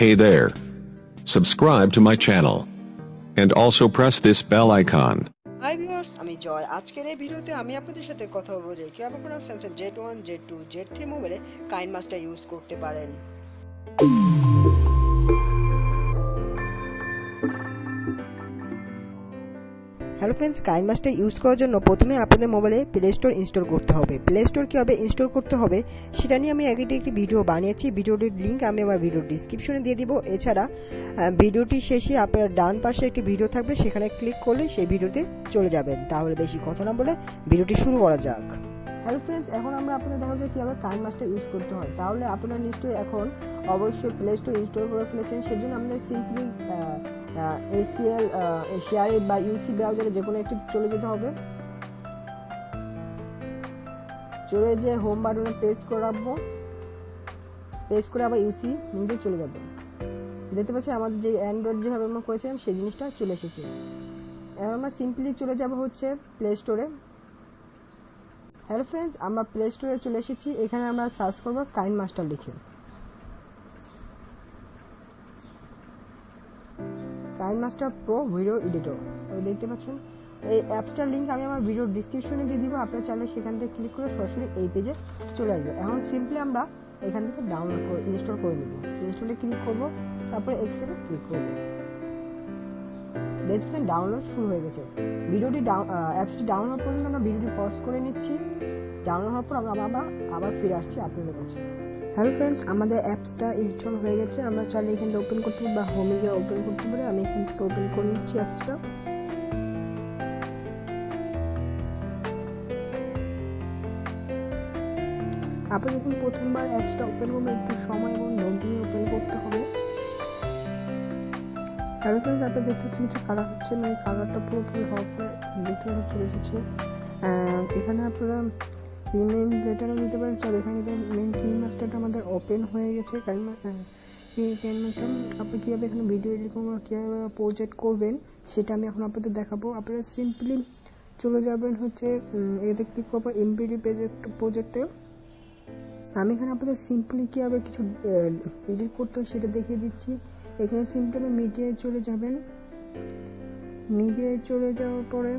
Hey there. Subscribe to my channel. And also press this bell icon. Hi viewers, আমি জয়। আজকের এই ভিডিওতে আমি আপনাদের সাথে কথা বলবো যে কিভাবে আপনারা স্যামসাং Z1, Z2, Z3 মোবাইলে কাইনমাস্টার ইউজ করতে পারেন। হ্যালো ফ্রেন্ডস, কাইনমাস্টার ইউজ করার জন্য প্রথমে আপনাদের মোবাইলে প্লে স্টোর ইনস্টল করতে হবে। প্লে স্টোর কীভাবে ইনস্টল করতে হবে সেটা নিয়ে আমি আগে একটি ভিডিও বানিয়েছি। ভিডিওটির লিঙ্ক আমি আমার ভিডিওর ডিসক্রিপশনে দিয়ে দিব। এছাড়া ভিডিওটির শেষে আপনার ডান পাশে একটি ভিডিও থাকবে, সেখানে ক্লিক করলে সেই ভিডিওতে চলে যাবেন। তাহলে বেশি কথা না বলে ভিডিওটি শুরু করা যাক। হ্যালো ফ্রেন্ডস, এখন আমরা আপনাদের দেখাবো যে কীভাবে কাইনমাস্টার ইউজ করতে হয়। তাহলে আপনারা নিশ্চয়ই এখন অবশ্যই প্লে স্টোর ইনস্টল করে ফেলেছেন। সেজন্য আমাদের সিম্পলি ACL শেয়ারে বা ইউসি ব্রাউজারে যে কোনো একটি চলে যেতে হবে। চলে যে হোম বাটনে প্রেস করে রাখবো, প্রেস করে আবার ইউসি নিয়ে চলে যাবে। দেখতে পাচ্ছি আমাদের যে অ্যান্ড্রয়েড যেভাবে আমরা করেছিলাম সেই জিনিসটা চলে এসেছে। এখন আমরা সিম্পলি চলে যাব হচ্ছে প্লে স্টোরে। হ্যালো ফ্রেন্ডস, আমরা প্লে স্টোরে চলে এসেছি। এখানে আমরা সার্চ করব কাইনমাস্টার লিখে। কাইনমাস্টার প্রো ভিডিও এডিটর দেখতে পাচ্ছেন। এই অ্যাপসটার লিঙ্ক আমি আমার ভিডিওর ডিসক্রিপশনে দিয়ে দিব। আপনারা চাইলে সেখান থেকে ক্লিক করে সরাসরি এই পেজে চলে আসবে। এখন সিম্পলি আমরা এখান থেকে ডাউনলোড করে ইনস্টল করে নেব। ইনস্টলে ক্লিক করব, তারপরে এক্সেলে ক্লিক করব। দেখছেন ডাউনলোড শুরু হয়ে গেছে। ভিডিওটি অ্যাপসটি ডাউনলোড পর্যন্ত আমরা ভিডিওটি পজ করে নিচ্ছি। ডাউনলোড হওয়ার পর আমরা আবার ফিরে আসছি আপনাদের কাছে। হ্যালো ফ্রেন্ডস, আমাদের অ্যাপসটা ইনস্টল হয়ে গেছে। আমরা চাইলে এখান থেকে ওপেন করতে পারি বা হোমে গিয়ে ওপেন করতে পারি। আমি এখান থেকে ওপেন করে নিচ্ছি অ্যাপসটা। আপনি যখন প্রথমবার অ্যাপসটা ওপেন করবেন একটু সময় এবং ধৈর্য নিয়ে ওপেন করতে হবে। হ্যালো ফ্রেন্ডস, আপনি দেখতে পাচ্ছেন কিছু কালার হচ্ছে, মানে কালারটা পুরোপুরি হওয়ার পরে দেখতে চলে এসেছে। এখানে আপনারা ইমেল লেটারও দিতে পারেন। চাল এখানে মেন কিমাস্টারটা আমাদের ওপেন হয়ে গেছে। কাইনমাস্টার আপনি কীভাবে এখানে ভিডিও এডিট করবেন, কীভাবে প্রজেক্ট করবেন সেটা আমি এখন আপনাদের দেখাবো। আপনারা সিম্পলি চলে যাবেন হচ্ছে এতে ক্লিক করবো এমপিডি প্রজেক্টে। আমি এখানে আপনাদের সিম্পলি কীভাবে কিছু এডিট করতে হয় সেটা দেখিয়ে দিচ্ছি। এখানে সিম্পলি মিডিয়ায় চলে যাবেন। মিডিয়ায় চলে যাওয়ার পরে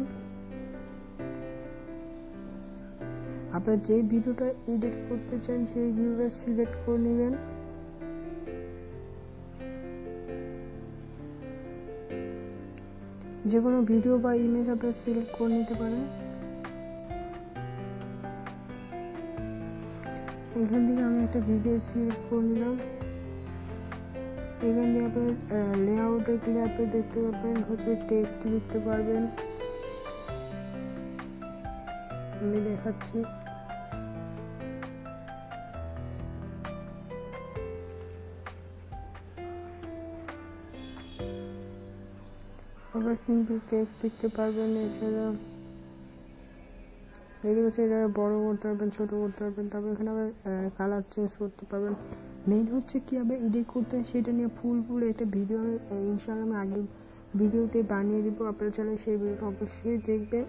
আপনারা যে ভিডিওটা এডিট করতে চান সেই ভিডিওটা সিলেক্ট করে নেবেন। যে কোনো ভিডিও বা ইমেজ আপনারা সিলেক্ট করে নিতে পারেন। এখান থেকে আমি একটা ভিডিও সিলেক্ট করে নিলাম। এখান থেকে আপনার লেআউটে গেলে আপনি দেখতে পাবেন হচ্ছে টেক্সট লিখতে পারবেন। আমি দেখাচ্ছি। আবার সিম্পল টেক্সট লিখতে পারবেন। এছাড়া দেখতে পাচ্ছি এটা বড় করতে পারবেন, ছোট করতে পারবেন। তারপর এখানে আবার কালার চেঞ্জ করতে পারবেন। মেইন হচ্ছে কীভাবে এডিট করতে হয় সেটা নিয়ে ফুল একটা ভিডিও ইনশাআল্লাহ আমি আগের ভিডিওতে বানিয়ে দিব। আপনারা চাইলে সেই ভিডিওটা অবশ্যই দেখবেন।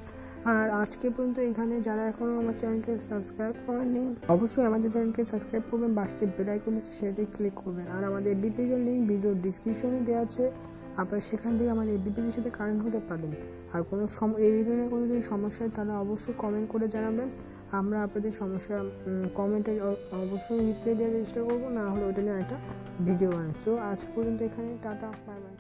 আর আজকে পর্যন্ত এখানে যারা এখনও আমার চ্যানেলকে সাবস্ক্রাইব করেনি অবশ্যই আমাদের চ্যানেলকে সাবস্ক্রাইব করবেন। বাসে বেল আইকন আছে সেটাতে ক্লিক করবেন। আর আমাদের এফবি পেজের লিঙ্ক ভিডিওর ডিসক্রিপশনে দেওয়া আছে। আপনারা সেখান থেকে আমাদের এফবি পেজের সাথে কানেক্ট হতে পারেন। আর কোনো এই ভিডিও নিয়ে কোনো যদি সমস্যা হয় তাহলে অবশ্যই কমেন্ট করে জানাবেন। আমরা আপনাদের সমস্যা কমেন্টে অবশ্যই রিপ্লাই দেওয়ার চেষ্টা করবো, না হলে ওটা নিয়ে একটা ভিডিও বানাচ্ছি। আজ পর্যন্ত এখানে টাটা, বাই বাই।